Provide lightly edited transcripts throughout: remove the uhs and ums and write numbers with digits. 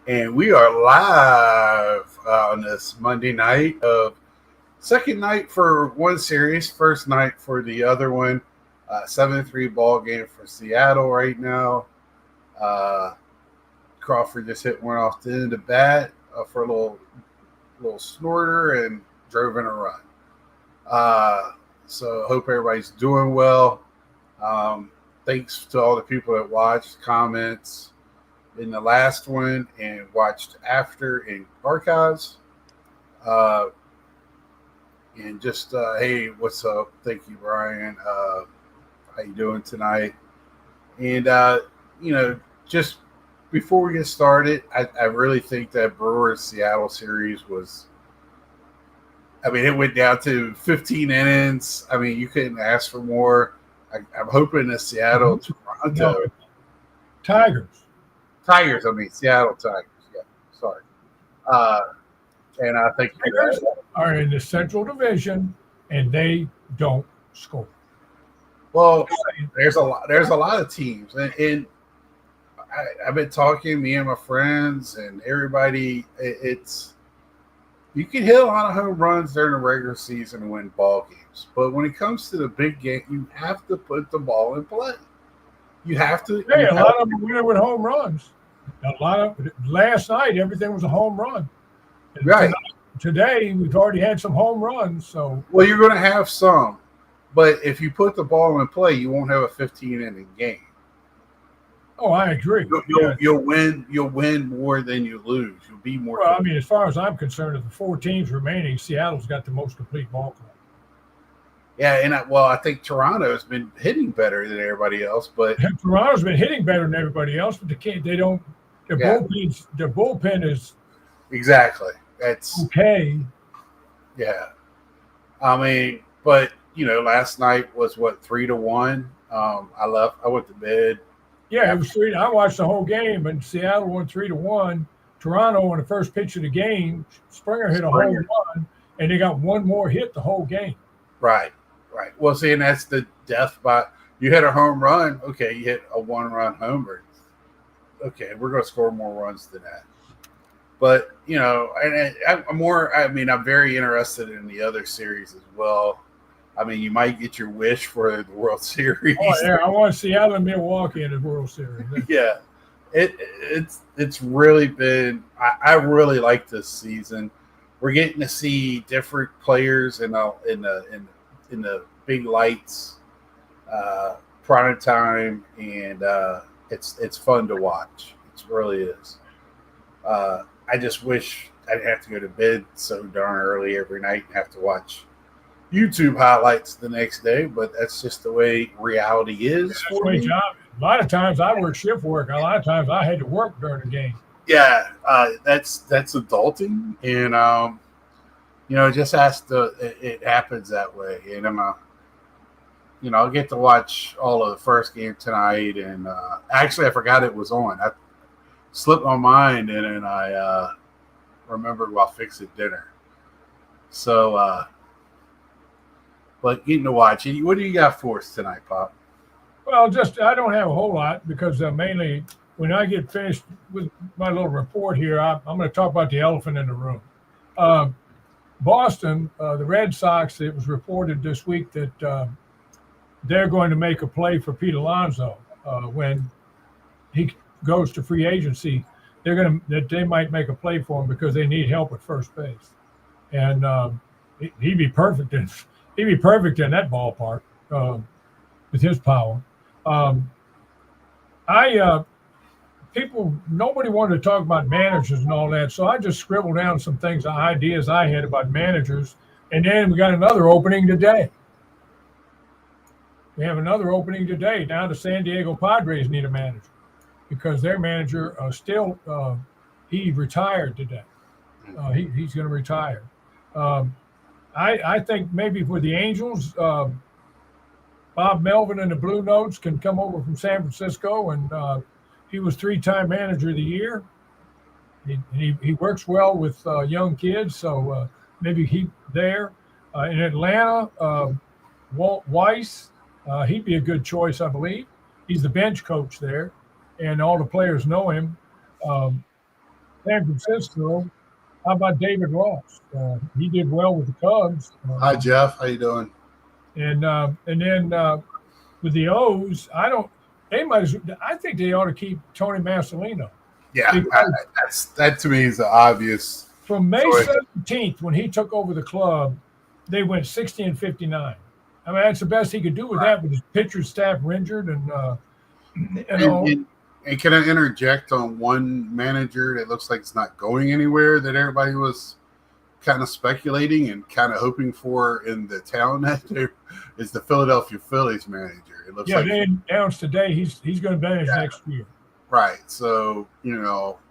And we are live on this Monday night of second night for one series, first night for the other one. 7-3 ball game for Seattle right now. Uh, Crawford just hit one off the end of the bat for a little snorter and drove in a run. So hope everybody's doing well. Thanks to all the people that watched, comments in the last one and watched after in archives. Uh, and just hey, what's up? Thank you, Brian. How you doing tonight? And just before we get started, I really think that Brewers Seattle series was. I mean, it went down to 15 innings. I mean, you couldn't ask for more. I'm hoping the Seattle Toronto Tigers. Seattle Tigers. Yeah, sorry. Uh, and I think Tigers are in the Central Division, and they don't score. Well, there's a lot of teams, and I've been talking, me and my friends and everybody. It's you can hit a lot of home runs during the regular season and win ball games, but when it comes to the big game, you have to put the ball in play. You have to. Hey, a lot of them win with home runs. Last night, everything was a home run. And right. Today, we've already had some home runs. So well, you're going to have some, but if you put the ball in play, you won't have a 15-inning game. Oh, I agree. You'll win. You'll win more than you lose. You'll be more. Well, I mean, as far as I'm concerned, of the four teams remaining, Seattle's got the most complete ball club. Yeah, and I think Toronto's been hitting better than everybody else, but Toronto's been hitting better than everybody else, but they don't. Their bullpen is exactly. That's okay. Yeah, I mean, but last night was what 3-1. I went to bed. Yeah, it was 3. I watched the whole game, and Seattle won 3-1. Toronto, on the first pitch of the game, Springer hit a home run, and they got one more hit the whole game. Right. Well, see, and that's the death by you hit a home run. Okay, you hit a one-run homer. Okay, we're going to score more runs than that. But I'm very interested in the other series as well. I mean, you might get your wish for the World Series. Oh, yeah, I want Seattle and Milwaukee in the World Series. Yeah, it's really been. I really like this season. We're getting to see different players in the big lights, prime time, and it's fun to watch. It really is. I just wish I didn't have to go to bed so darn early every night and have to watch YouTube highlights the next day, but that's just the way reality is. That's for me. Job. A lot of times I work shift work. A lot of times I had to work during the game. Yeah, that's adulting, and it just it happens that way. And I'll get to watch all of the first game tonight. And actually, I forgot it was on. I slipped my mind, and then I remembered while fixing dinner. So. But getting to watch it. What do you got for us tonight, Pop? Well, I don't have a whole lot because mainly when I get finished with my little report here, I'm going to talk about the elephant in the room. Boston, the Red Sox, it was reported this week that they're going to make a play for Pete Alonso when he goes to free agency. They might make a play for him because they need help at first base, and he'd be perfect in. He'd be perfect in that ballpark with his power. Nobody wanted to talk about managers and all that, so I just scribbled down some ideas I had about managers, and then we got another opening today. We have another opening today. Now the San Diego Padres need a manager because their manager he retired today. He's going to retire. I think maybe for the Angels, Bob Melvin and the Blue Notes can come over from San Francisco, and he was 3-time manager of the year. He works well with young kids, so maybe he there. In Atlanta, Walt Weiss, he'd be a good choice, I believe. He's the bench coach there, and all the players know him. San Francisco, how about David Ross? He did well with the Cubs, Hi, Jeff. How you doing? and then with the O's, I don't. They might. I think they ought to keep Tony Masolino Yeah, because that to me is the obvious from May choice. 17th, when he took over the club, they went 60-59. I mean, that's the best he could do with Right. that, with his pitcher staff injured and And, and and can I interject on one manager that looks like it's not going anywhere that everybody was kind of speculating and kind of hoping for in the town that there is the Philadelphia Phillies manager. It looks yeah, like they announced today he's going to manage yeah, next year. right. So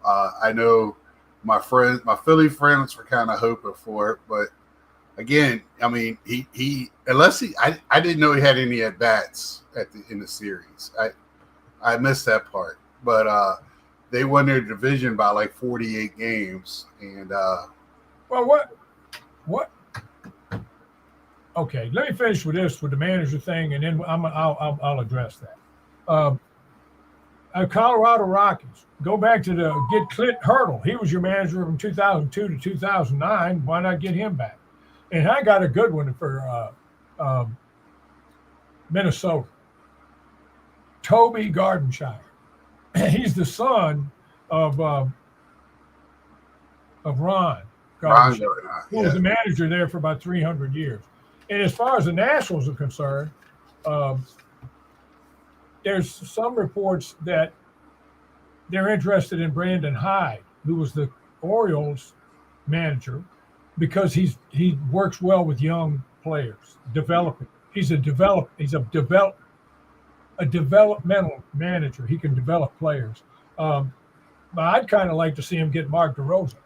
I know my Philly friends were kind of hoping for it, but again, I mean, he unless I didn't know he had any at bats in the series. I missed that part, but they won their division by like 48 games, and Well, what? Okay, let me finish with this with the manager thing, and then I'll address that. Colorado Rockies. Go back to get Clint Hurdle. He was your manager from 2002 to 2009. Why not get him back? And I got a good one for Minnesota. Toby Gardenshire. He's the son of Ron Ron Gardenshire, Gardenhire, who was the manager there for about 300 years. And as far as the Nationals are concerned, there's some reports that they're interested in Brandon Hyde, who was the Orioles manager, because he works well with young players, developing. He's a developmental manager. He can develop players. But I'd kind of like to see him get Mark DeRosa.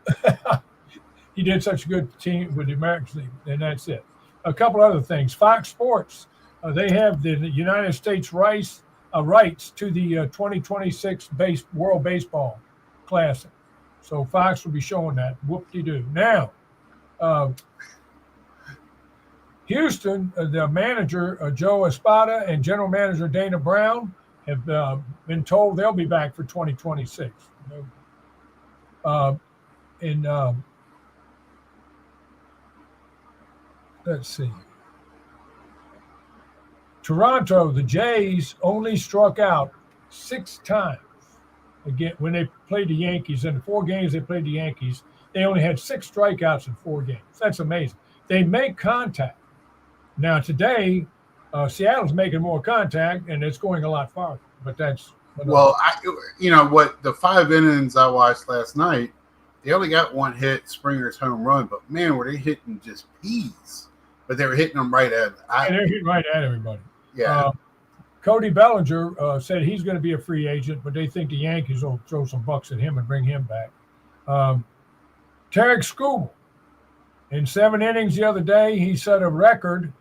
He did such a good team with the American League, and that's it. A couple other things. Fox Sports, they have the United States rights to the 2026 World Baseball Classic. So Fox will be showing that. Whoop-de-doo. Now, Houston, the manager, Joe Espada, and general manager Dana Brown have been told they'll be back for 2026. Let's see. Toronto, the Jays only struck out 6 times. Again, when they played the Yankees, in the 4 games they played the Yankees, they only had 6 strikeouts in 4 games. That's amazing. They make contact. Now today, Seattle's making more contact, and it's going a lot farther. But that's well, the 5 innings I watched last night, they only got 1 hit, Springer's home run. But man, were they hitting just peas? But they were hitting them right at. They're hitting right at everybody. Yeah. Cody Bellinger said he's going to be a free agent, but they think the Yankees will throw some bucks at him and bring him back. Tarek Skubal, in 7 innings the other day, he set a record.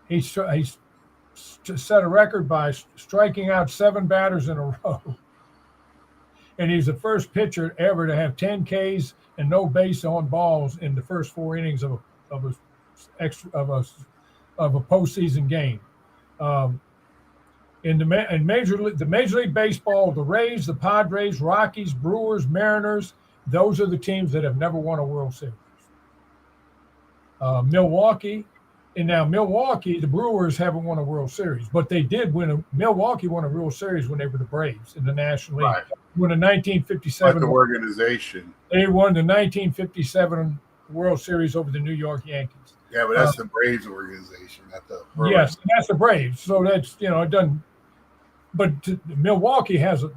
He set a record by striking out 7 batters in a row. And he's the first pitcher ever to have 10 Ks and no base on balls in the first 4 innings of a postseason game. In Major League Baseball, the Rays, the Padres, Rockies, Brewers, Mariners, those are the teams that have never won a World Series. Milwaukee, the Brewers haven't won a World Series, but they did win. Milwaukee won a World Series when they were the Braves in the National League. Right. Won the 1957 the organization. They won the 1957 World Series over the New York Yankees. Yeah, but that's the Braves organization, not the Brewers. Yes, that's the Braves. So that's it doesn't. But Milwaukee has a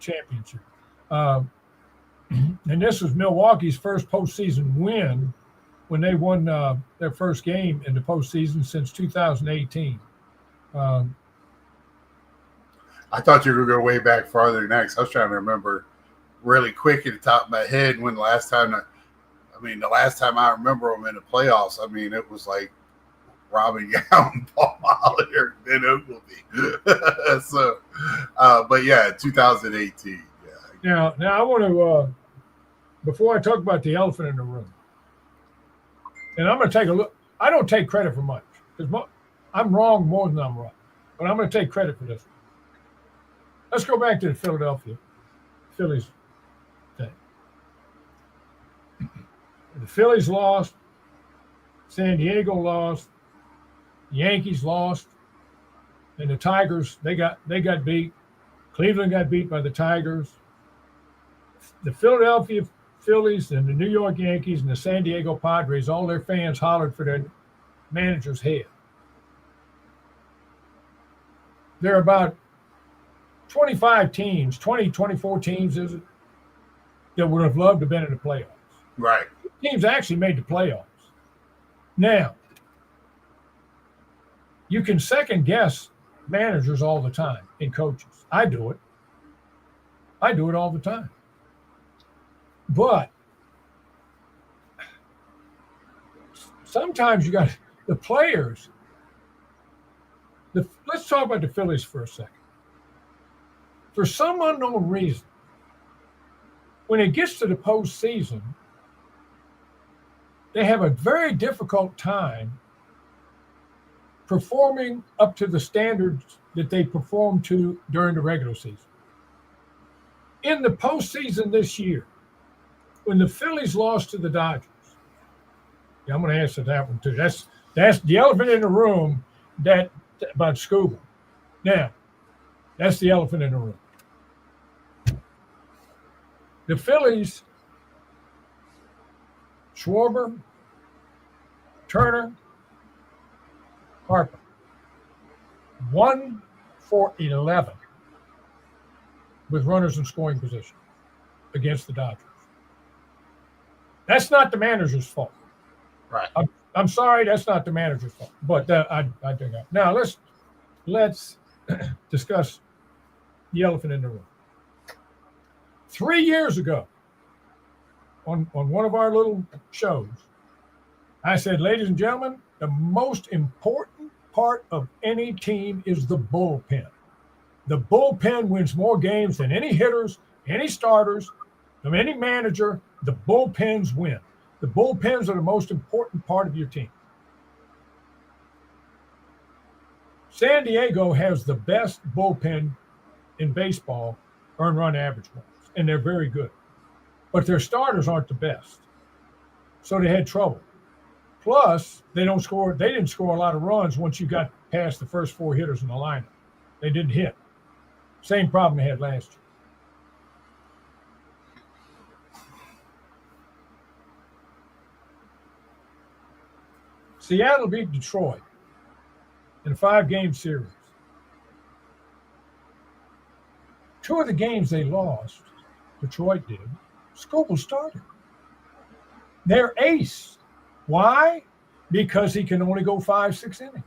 championship, and this was Milwaukee's first postseason win when they won their first game in the postseason since 2018. I thought you were going to go way back farther than that. I was trying to remember really quick at the top of my head when the last time I remember them in the playoffs. I mean, it was like Robin Yount, Paul Molitor, Ben Oglivie. So, but yeah, 2018. Yeah. Now I want to, before I talk about the elephant in the room, and I'm going to take a look. I don't take credit for much because I'm wrong more than I'm right, but I'm going to take credit for this one. Let's go back to the Philadelphia Phillies thing. The Phillies lost. San Diego lost. The Yankees lost. And the Tigers, they got beat. Cleveland got beat by the Tigers. The Philadelphia Phillies and the New York Yankees and the San Diego Padres, all their fans hollered for their manager's head. There are about 25 teams, 24 teams, is it, that would have loved to have been in the playoffs. Right. Teams actually made the playoffs. Now, you can second guess managers all the time and coaches. I do it. I do it all the time. But sometimes you got the players. Let's talk about the Phillies for a second. For some unknown reason, when it gets to the postseason, they have a very difficult time performing up to the standards that they performed to during the regular season. In the postseason this year, when the Phillies lost to the Dodgers, I'm going to answer that one too. That's the elephant in the room about Scooble. Now, that's the elephant in the room. The Phillies, Schwarber, Turner, Harper, 1 for 11 with runners in scoring position against the Dodgers. That's not the manager's fault. Right. I'm sorry, that's not the manager's fault. But I think now let's discuss the elephant in the room. 3 years ago, on one of our little shows, I said, ladies and gentlemen, the most important part of any team is the bullpen. The bullpen wins more games than any hitters, any starters, from any manager. The bullpens win. The bullpens are the most important part of your team. San Diego has the best bullpen in baseball, earned run average wise, and they're very good. But their starters aren't the best. So they had trouble. Plus, they didn't score a lot of runs once you got past the first 4 hitters in the lineup. They didn't hit. Same problem they had last year. Seattle beat Detroit in a 5-game series. 2 of the games they lost, Detroit did, Scooble started. Their ace. Why? Because he can only go 5-6 innings.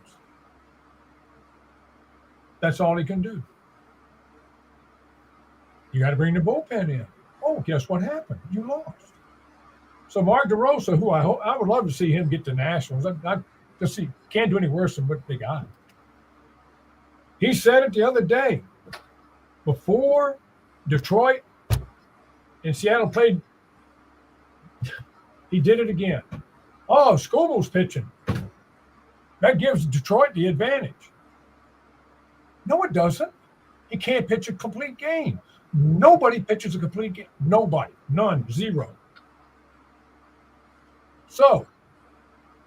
That's all he can do. You got to bring the bullpen in. Oh, guess what happened? You lost. So Mark DeRosa, who I would love to see him get to Nationals. I just see can't do any worse than what they got. He said it the other day. Before Detroit and Seattle played, he did it again. Oh, Scooble's pitching. That gives Detroit the advantage. No, it doesn't. He can't pitch a complete game. Nobody pitches a complete game. Nobody. None. Zero. So,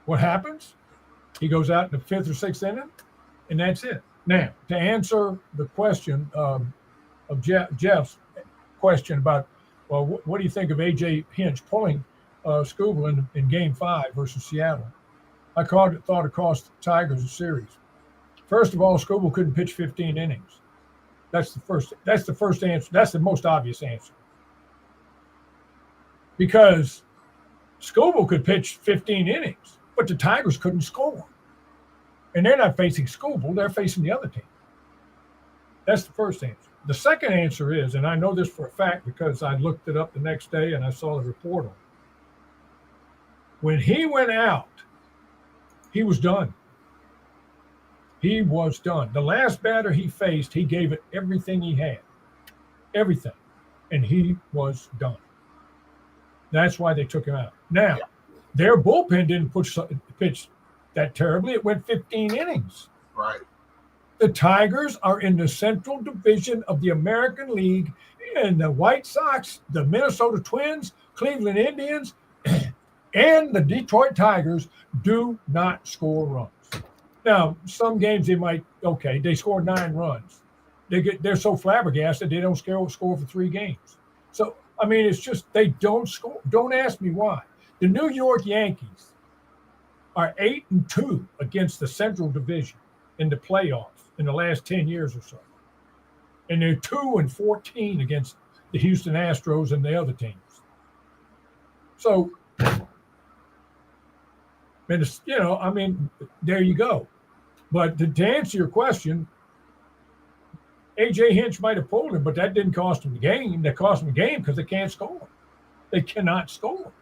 what happens? He goes out in the 5th or 6th inning, and that's it. Now, to answer the question of Jeff's question about, well, what do you think of A.J. Hinch pulling Scooble in Game 5 versus Seattle? I thought it cost the Tigers a series. First of all, Scooble couldn't pitch 15 innings. That's the first answer. That's the most obvious answer. Because Scooble could pitch 15 innings, but the Tigers couldn't score. And they're not facing Scooble, they're facing the other team. That's the first answer. The second answer is, and I know this for a fact because I looked it up the next day and I saw the report on it. When he went out, he was done. He was done. The last batter he faced, he gave it everything he had. Everything. And he was done. That's why they took him out. Now, their bullpen didn't pitch that terribly. It went 15 innings. Right. The Tigers are in the Central Division of the American League, and the White Sox, the Minnesota Twins, Cleveland Indians, and the Detroit Tigers do not score runs. Now, some games they scored 9 runs. They're so flabbergasted they don't score for 3 games. So I mean, it's just they don't score. Don't ask me why. The New York Yankees are 8-2 against the Central Division in the playoffs in the last 10 years or so, and they're 2-14 against the Houston Astros and the other teams. So, and there you go. But to answer your question, A.J. Hinch might have pulled him, but that didn't cost him the game. That cost him the game because they can't score. They cannot score.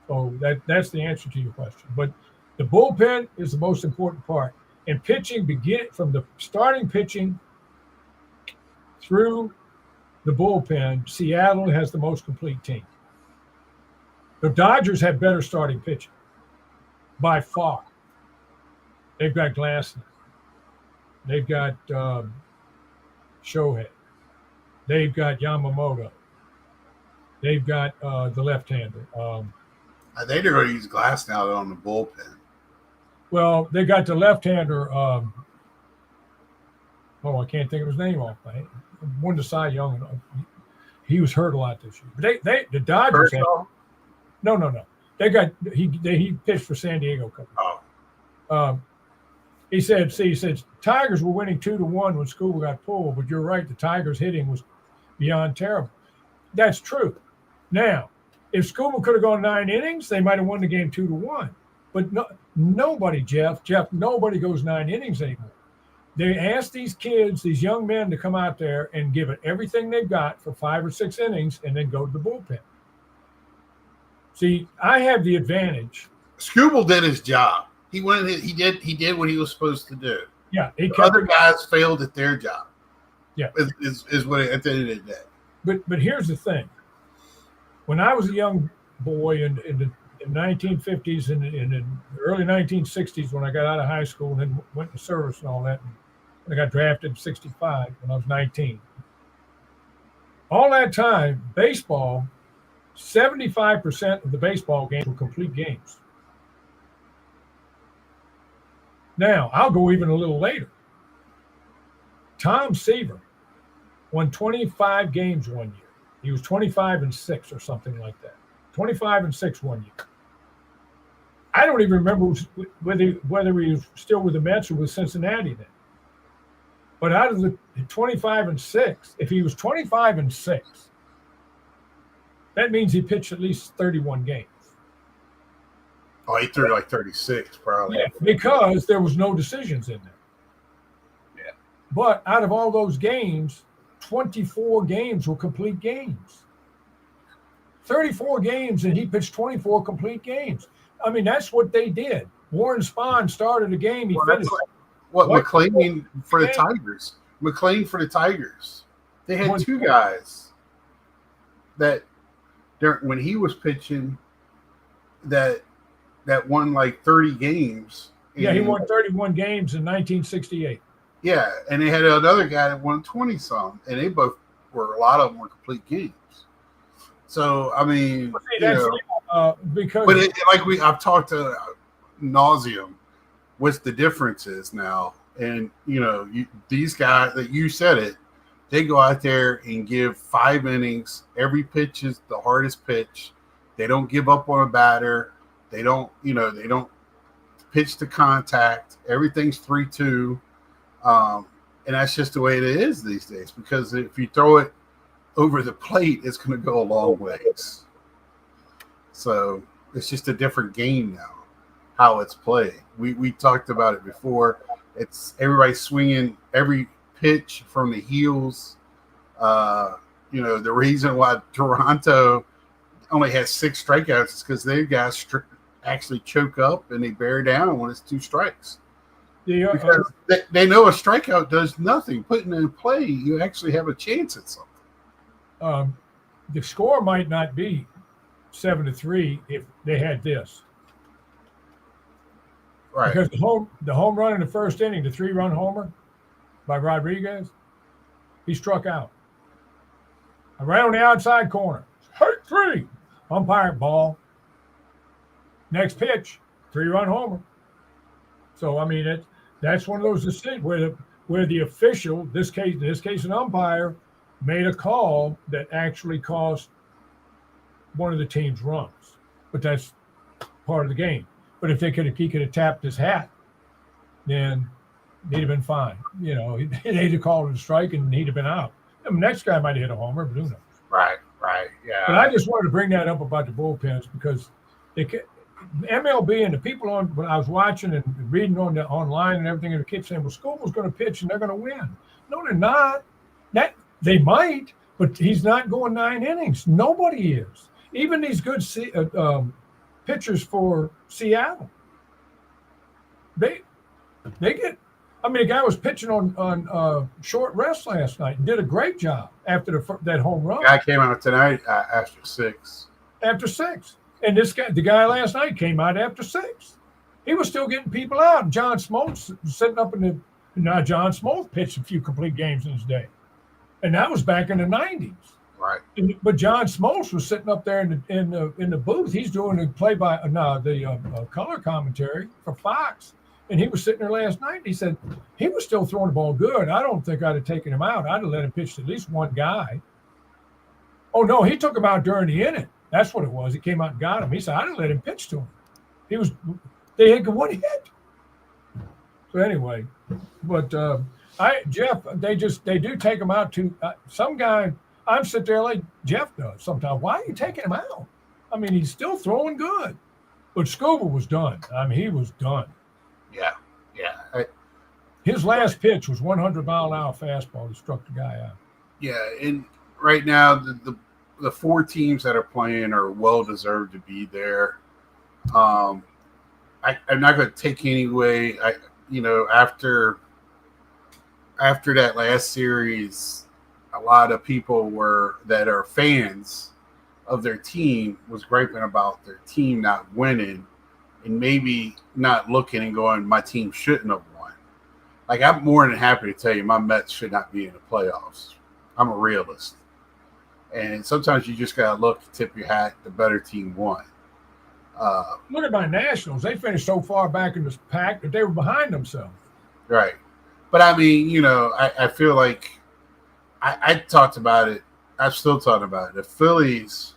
So that's the answer to your question. But the bullpen is the most important part. And pitching, begin from the starting pitching through the bullpen, Seattle has the most complete team. The Dodgers have better starting pitching by far. They've got Glasnow. They've got Shohei. They've got Yamamoto. They've got the left-hander. They're going to use Glasnow on the bullpen. Well, they got the left-hander. I can't think of his name off. Won the Cy Young. He was hurt a lot this year. But the Dodgers. No. They got he pitched for San Diego. He said Tigers were winning 2-1 when Scuba got pulled, but you're right. The Tigers hitting was beyond terrible. That's true. Now, if Scuba could have gone 9 innings, they might have won the game 2-1. But nobody, Jeff, nobody goes 9 innings anymore. They ask these kids, these young men, to come out there and give it everything they've got for 5 or 6 innings, and then go to the bullpen. See, I have the advantage. Scooble did his job. He did what he was supposed to do. Yeah, other guys failed at their job. Yeah, is what at the end of the day. But here's the thing. When I was a young boy in the 1950s and in the early 1960s, when I got out of high school and then went to service and all that, and I got drafted in '65 when I was 19. All that time, baseball, 75% of the baseball games were complete games. Now, I'll go even a little later. Tom Seaver won 25 games one year. He was 25-6 or something like that. 25-6 one year. I don't even remember whether he was still with the Mets or with Cincinnati then. But out of the 25-6, if he was 25-6, that means he pitched at least 31 games. Oh, he threw like 36 probably. Yeah, because there was no decisions in there. Yeah. But out of all those games, 24 games were complete games. 34 games, and he pitched 24 complete games. I mean, that's what they did. Warren Spahn started a game. He finished. McLean for the Tigers. McLean for the Tigers. They had 2 guys that when he was pitching that won like 30 games. Yeah, he won 31 games in 1968. Yeah, and they had another guy that won 20-some, and they both a lot of them were complete games. So, I mean, because I've talked to nauseum what's the differences now. And, these guys that you said it, they go out there and give 5 innings. Every pitch is the hardest pitch. They don't give up on a batter. They don't pitch to contact. Everything's 3-2. And that's just the way it is these days, because if you throw it over the plate, it's going to go a long ways. So it's just a different game now, how it's played. We talked about it before. It's everybody swinging every pitch from the heels. The reason why Toronto only has 6 strikeouts is because their guys actually choke up and they bear down when it's 2 strikes. Because they know a strikeout does nothing. Putting it in play, you actually have a chance at something. The score might not be 7-3 if they had this. Right. Because the home run in the first inning, the 3-run homer, by Rodriguez. He struck out. I ran on the outside corner. Strike 3. Umpire ball. Next pitch, 3-run homer. So I mean, that's one of those decisions where the official, in this case an umpire, made a call that actually cost one of the team's runs. But that's part of the game. But if he could have tapped his hat, then he'd have been fine. They'd have called it a strike and he'd have been out. The next guy might have hit a homer, but who knows? Right, yeah. But I just wanted to bring that up about the bullpens because MLB and the people when I was watching and reading online and everything, and they kept saying, "Well, Scooble's going to pitch and they're going to win." No, they're not. That they might, but he's not going 9 innings. Nobody is. Even these good pitchers for Seattle, they get. I mean, the guy was pitching on short rest last night and did a great job after that home run. The guy came out tonight after 6. After 6. And the guy last night came out after 6. He was still getting people out. John Smoltz sitting up now John Smoltz pitched a few complete games in his day. And that was back in the 90s. Right. But John Smoltz was sitting up there in the booth. He's doing the color commentary for Fox. And he was sitting there last night. And he said he was still throwing the ball good. I don't think I'd have taken him out. I'd have let him pitch to at least one guy. Oh, no, he took him out during the inning. That's what it was. He came out and got him. He said, I didn't let him pitch to him. They had one hit. So anyway, but Jeff, they do take him out to some guy. I'm sitting there like Jeff does sometimes. Why are you taking him out? I mean, he's still throwing good. But Scuba was done. I mean, he was done. Yeah. His last pitch was 100-mile-an-hour fastball. He struck the guy out. Yeah, and right now the 4 teams that are playing are well deserved to be there. I'm not going to take any away. After that last series, a lot of people that are fans of their team was griping about their team not winning and maybe not looking and going, my team shouldn't have won. Like, I'm more than happy to tell you my Mets should not be in the playoffs. I'm a realist. And sometimes you just got to look, tip your hat, the better team won. Look at my Nationals. They finished so far back in the pack that they were behind themselves. Right. But, I mean, I feel like I talked about it. I've still talked about it. The Phillies,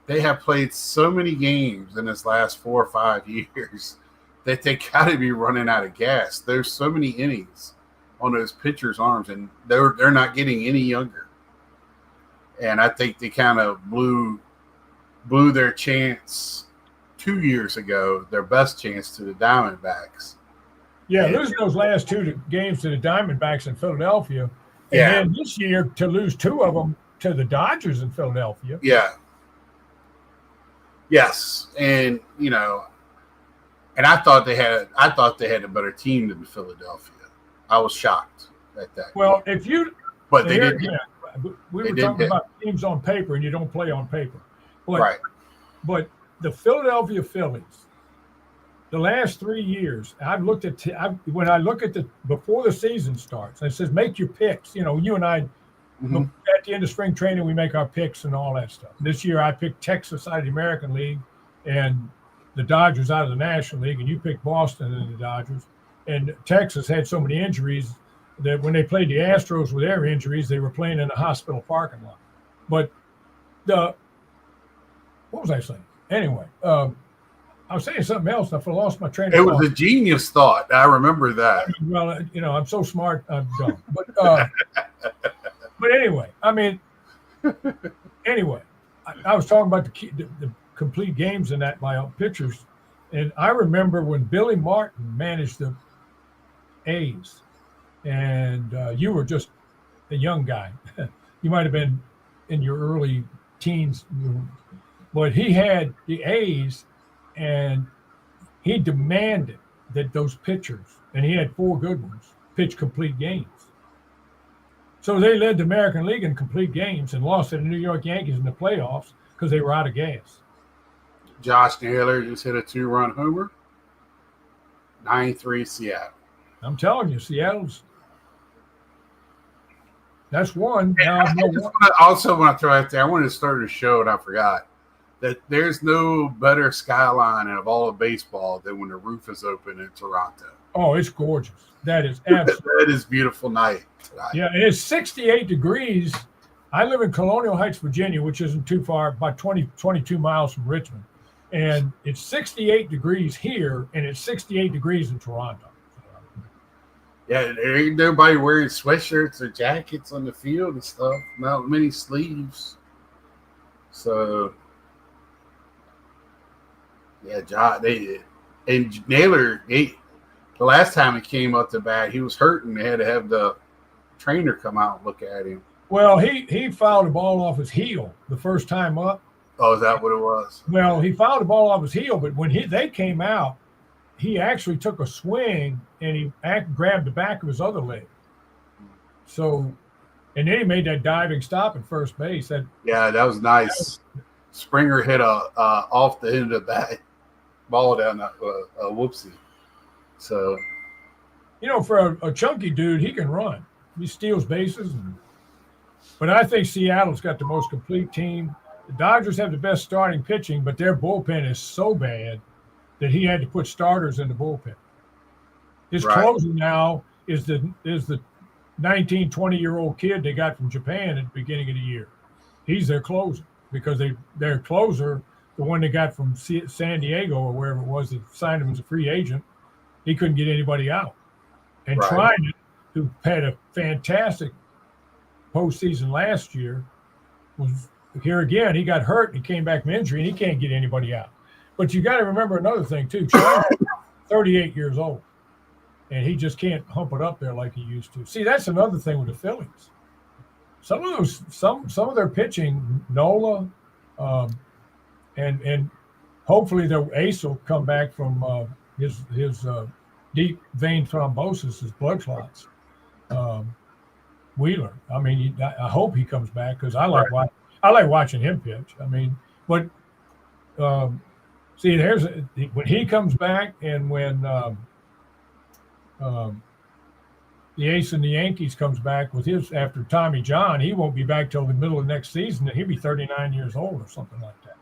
they have played so many games in this last 4 or 5 years that they got to be running out of gas. There's so many innings on those pitchers' arms, and they're not getting any younger. And I think they kind of blew their chance 2 years ago, their best chance, to the Diamondbacks. Yeah, losing those last 2 games to the Diamondbacks in Philadelphia, and then this year to lose 2 of them to the Dodgers in Philadelphia. Yeah. Yes, and and I thought they had a better team than Philadelphia. I was shocked at that. Well, game. But they didn't. We were talking about teams on paper, and you don't play on paper. Right. But the Philadelphia Phillies, the last 3 years, I've looked at when I look at before the season starts, it says make your picks. You and I, at the end of spring training, we make our picks and all that stuff. This year, I picked Texas out of the American League and the Dodgers out of the National League, and you picked Boston and the Dodgers. And Texas had so many injuries that when they played the Astros with their injuries, they were playing in a hospital parking lot. But what was I saying? Anyway, I was saying something else. I lost my train of thought. It was a genius thought. I remember that. Well, I'm so smart, I'm dumb. But anyway, I mean, I was talking about the complete games in that by pictures, and I remember when Billy Martin managed the A's, and you were just a young guy. You might have been in your early teens, but he had the A's, and he demanded that those pitchers, and he had 4 good ones, pitch complete games. So they led the American League in complete games and lost to the New York Yankees in the playoffs because they were out of gas. Josh Naylor just hit a 2-run homer. 9-3 Seattle. I'm telling you, Seattle's That's one. Now I know one. I also want to throw out there, I wanted to start a show and I forgot that there's no better skyline of all of baseball than when the roof is open in Toronto. Oh, it's gorgeous. That is absolutely. That is beautiful night tonight. Yeah, it's 68 degrees. I live in Colonial Heights, Virginia, which isn't too far, about 22 miles from Richmond. And it's 68 degrees here, and it's 68 degrees in Toronto. Yeah, there ain't nobody wearing sweatshirts or jackets on the field and stuff. Not many sleeves. So, yeah, and Naylor, the last time he came up to bat, he was hurting. They had to have the trainer come out and look at him. Well, he fouled the ball off his heel the first time up. Oh, is that what it was? Well, he fouled the ball off his heel, but when they came out, he actually took a swing and he grabbed the back of his other leg. So, and then he made that diving stop at first base. That was nice. Springer hit a off the end of the bat ball down a whoopsie. So, for a chunky dude, he can run. He steals bases. But I think Seattle's got the most complete team. The Dodgers have the best starting pitching, but their bullpen is so bad that he had to put starters in the bullpen. His closer now is the 19, 20-year-old kid they got from Japan at the beginning of the year. He's their closer because their closer, the one they got from San Diego or wherever it was that signed him as a free agent, he couldn't get anybody out. And Trinan, who had a fantastic postseason last year, was here again. He got hurt and he came back from injury, and he can't get anybody out. But you got to remember another thing too. Trinan, 38 years old, and he just can't hump it up there like he used to. See, that's another thing with the Phillies. Some of their pitching, Nola, and hopefully their ace will come back from his deep vein thrombosis, his blood clots. Wheeler. I mean, I hope he comes back because I like watching him pitch. I mean, but see, when he comes back, and when the ace in the Yankees comes back with his after Tommy John, he won't be back till the middle of next season, and he'll be 39 years old or something like that.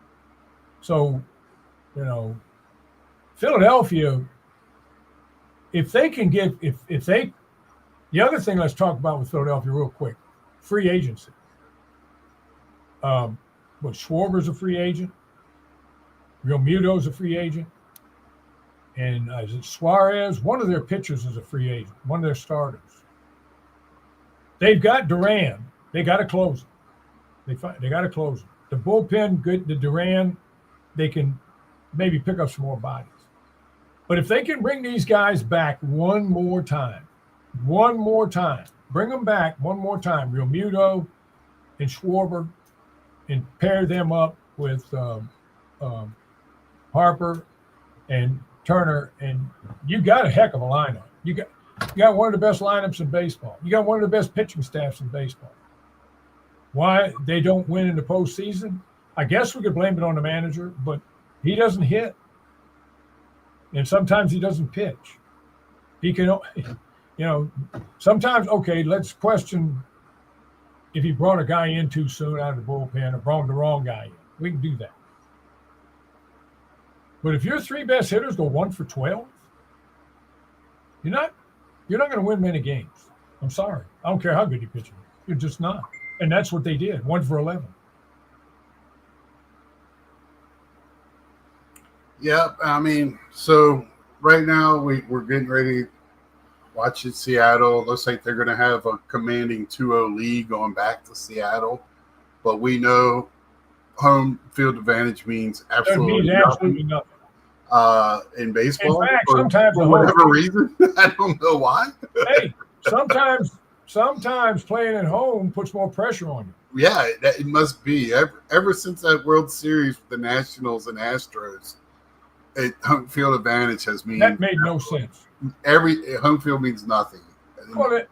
So, Philadelphia, if they can give, if they, the other thing let's talk about with Philadelphia real quick, free agency. Schwarber's a free agent. Real Muto's a free agent. And is it Suarez? One of their pitchers is a free agent, one of their starters. They've got Duran. They got to close it. They got to close it. The bullpen, good. The Duran, they can maybe pick up some more bodies. But if they can bring these guys back one more time, bring them back one more time, Real Muto and Schwarber, and pair them up with Harper and Turner, and you got a heck of a lineup. You got one of the best lineups in baseball. You got one of the best pitching staffs in baseball. Why they don't win in the postseason? I guess we could blame it on the manager, but he doesn't hit, and sometimes he doesn't pitch. He can, sometimes, okay, let's question if he brought a guy in too soon out of the bullpen or brought the wrong guy in. We can do that. But if your three best hitters go 1 for 12, you're not going to win many games. I'm sorry. I don't care how good your pitcher is. You're just not. And that's what they did, 1 for 11. Yeah, I mean, so right now we're getting ready watching Seattle. Looks like they're going to have a commanding 2-0 lead going back to Seattle. But we know home field advantage means absolutely nothing. In baseball. In fact, sometimes for whatever reason, I don't know why. Hey, sometimes playing at home puts more pressure on you. Yeah, it must be. Ever since that World Series with the Nationals and Astros, home field advantage has mean that made no sense. Every home field means nothing. Well,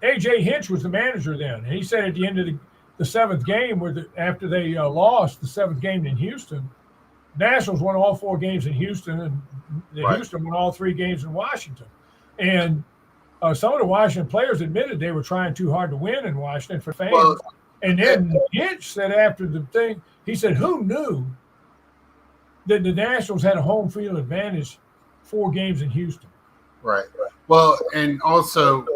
AJ Hinch was the manager then, and he said at the end of the seventh game, after they lost the seventh game in Houston, Nationals won all 4 games in Houston, and Houston won all 3 games in Washington. And Some of the Washington players admitted they were trying too hard to win in Washington for Well, fans. And then Hinch said after the thing, he said, who knew that the Nationals had a home field advantage 4 games in Houston? right. Well, and also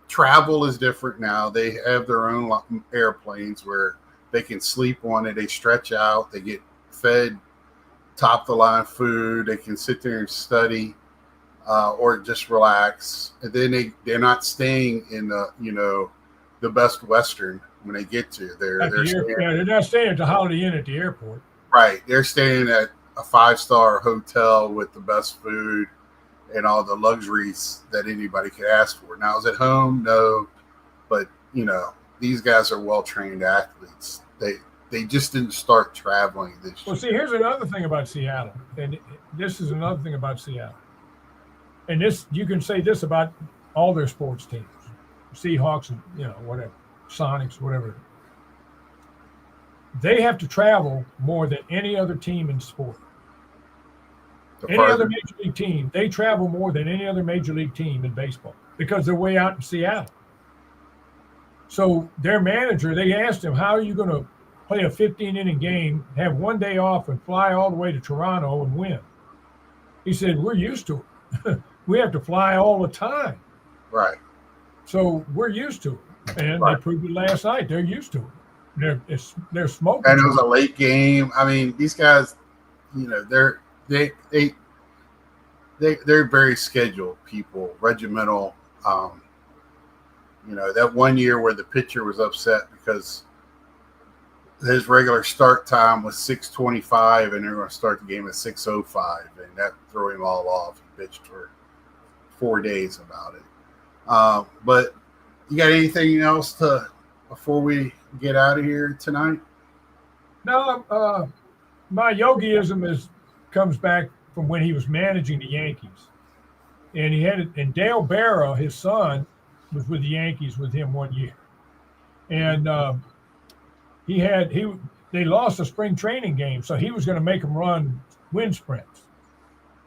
travel is different now. They have their own airplanes where they can sleep on it. They stretch out. They get fed top of the line food. They can sit there and study or just relax. And then they're not staying in the Best Western when they get to. They're not staying at the Holiday Inn at the airport. Right. They're staying at a 5-star hotel with the best food and all the luxuries that anybody could ask for. Now, is it home? No. But, these guys are well-trained athletes. They just didn't start traveling this year. Well, see, here's another thing about Seattle. And this is another thing about Seattle. And this, you can say this about all their sports teams. Seahawks and, whatever. Sonics, whatever. They have to travel more than any other team in sport. Any other major league team, they travel more than any other major league team in baseball because they're way out in Seattle. So their manager, they asked him, how are you going to play a 15-inning game, have 1 day off, and fly all the way to Toronto and win? He said, we're used to it. We have to fly all the time. Right. So we're used to it. And they proved it last night. They're used to it. They're smoking. And it was a late game. I mean, these guys, they're very scheduled people, regimental. That 1 year where the pitcher was upset because his regular start time was 6:25 and they're going to start the game at 6:05, and that threw him all off. He pitched for 4 days about it. But you got anything else before we get out of here tonight? No, my yogiism comes back from when he was managing the Yankees, and Dale Barra, his son, was with the Yankees with him 1 year, and they lost a spring training game, so he was going to make them run wind sprints,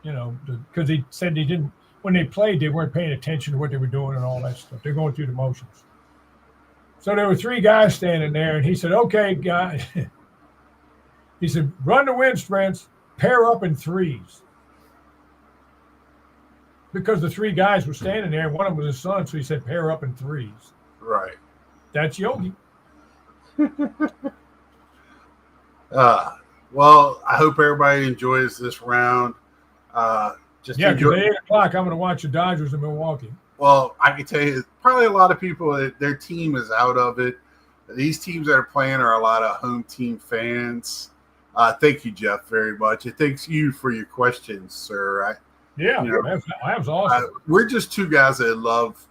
because he said they didn't. When they played, they weren't paying attention to what they were doing and all that stuff. They're going through the motions. So there were 3 guys standing there, and he said, "Okay, guys," he said, "run the wind sprints, pair up in 3s." Because the 3 guys were standing there, and one of them was his son, so he said, pair up in 3s. Right. That's Yogi. Well, I hope everybody enjoys this round. Because at 8 o'clock, I'm going to watch the Dodgers in Milwaukee. Well, I can tell you, probably a lot of people, their team is out of it. These teams that are playing are a lot of home team fans. Thank you, Jeff, very much. And thanks you for your questions, sir. That was awesome. We're just 2 guys that love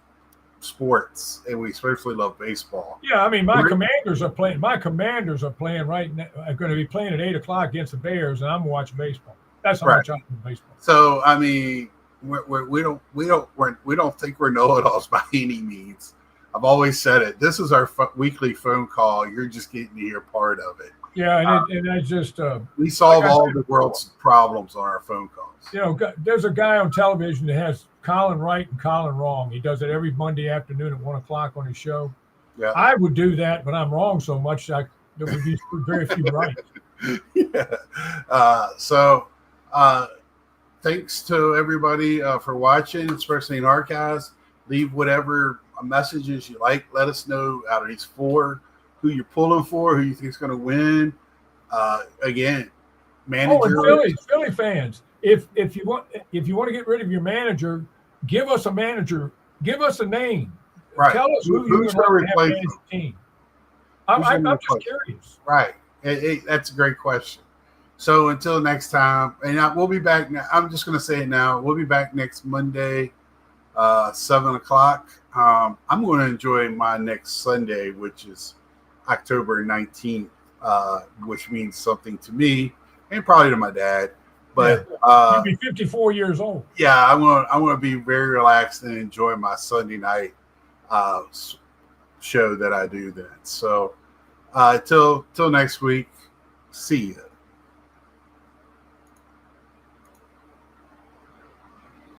sports, and we especially love baseball. Yeah, I mean, my Commanders are playing right now. Are going to be playing at 8 o'clock against the Bears, and I'm watching baseball. That's how much I love baseball. So, I mean, we don't think we're know-it-alls by any means. I've always said it. This is our weekly phone call. You're just getting to hear part of it. Yeah, and I just we solve all the world's problems on our phone calls. There's a guy on television that has Colin right and Colin wrong. He does it every Monday afternoon at 1 o'clock on his show. Yeah, I would do that, but I'm wrong so much there would be very few right. Yeah. So thanks to everybody for watching, especially in archives. Leave whatever messages you like. Let us know out of these 4 who you're pulling for, who you think is going to win. Again, manager. And Philly fans, if you want to get rid of your manager, give us a manager. Give us a name. Right. Tell us who's going to replace the team. I'm just curious. Right. That's a great question. So until next time, and we'll be back. I'm just going to say it now. We'll be back next Monday, 7 o'clock. I'm going to enjoy my next Sunday, which is October 19th, which means something to me and probably to my dad. But you'll be 54 years old. Yeah, I'm going to be very relaxed and enjoy my Sunday night show that I do then. So till next week, see you.